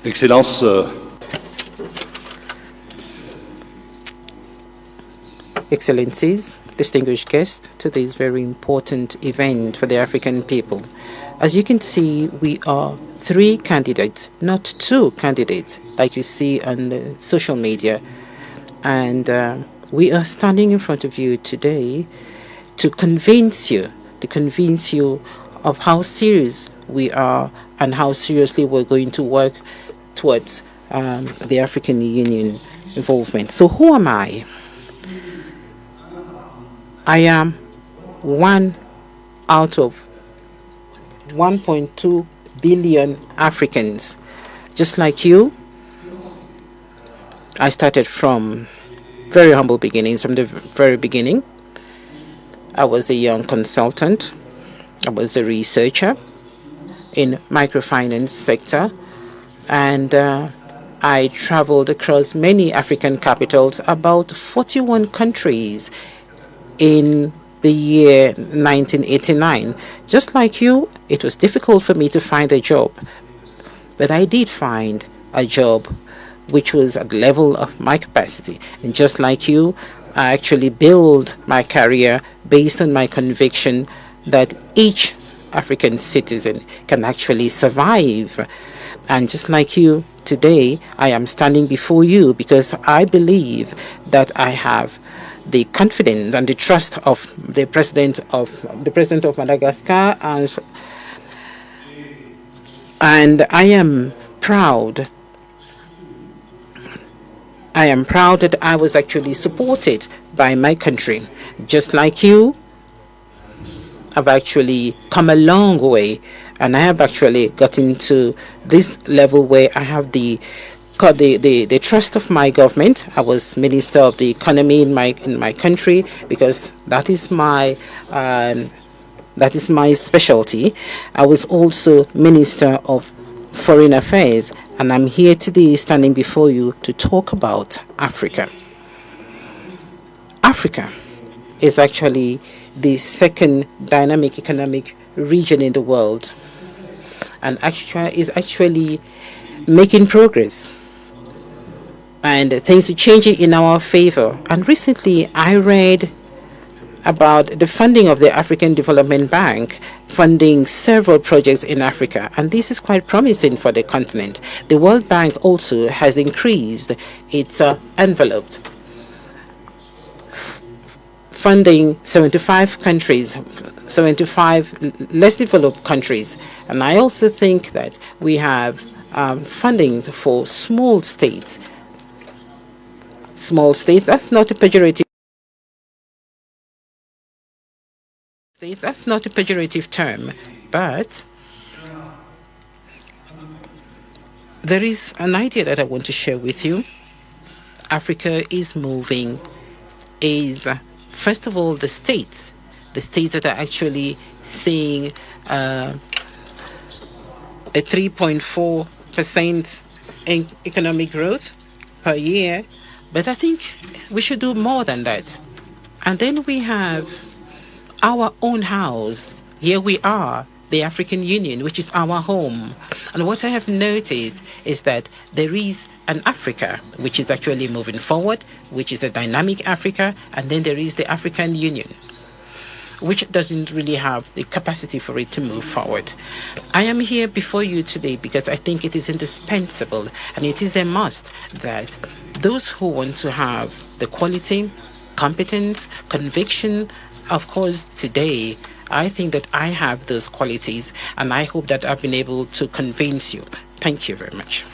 Excellence, Excellencies, distinguished guests, to this very important event for the African people. As you can see, we are 3 candidates, not 2 candidates, like you see on social media. And we are standing in front of you today to convince you of how serious we are and how seriously we're going to work towards the African Union involvement. So who am I? I am one out of 1.2 billion Africans. Just like you, I started from very humble beginnings, from the very beginning. I was a young consultant. I was a researcher in microfinance sector, and I traveled across many African capitals, about 41 countries in the year 1989. Just like you, it was difficult for me to find a job, but I did find a job which was at the level of my capacity. And just like you, I actually built my career based on my conviction that each African citizen can actually survive. And just like you, today I am standing before you because I believe that I have the confidence and the trust of the president of Madagascar, and I am proud. I am proud that I was actually supported by my country. Just like you, I've actually come a long way, and I have actually gotten to this level where I have the trust of my government. I was Minister of the Economy in my country because that is my specialty. I was also Minister of Foreign Affairs, and I'm here today standing before you to talk about Africa. Africa is actually the second dynamic economic region in the world, and is actually making progress. And things are changing in our favor. And recently, I read about the funding of the African Development Bank, funding several projects in Africa. And this is quite promising for the continent. The World Bank also has increased its envelope, funding 75 countries, 75 less developed countries. And I also think that we have funding for small states. Small state, that's not a pejorative. That's not a pejorative term, but there is an idea that I want to share with you. Africa is moving, first of all, the states that are actually seeing a 3.4% economic growth per year. But I think we should do more than that. And then we have our own house. Here we are, the African Union, which is our home. And what I have noticed is that there is an Africa which is actually moving forward, which is a dynamic Africa, and then there is the African Union, which doesn't really have the capacity for it to move forward. I am here before you today because I think it is indispensable and it is a must that those who want to have the quality, competence, conviction, of course, today, I think that I have those qualities, and I hope that I've been able to convince you. Thank you very much.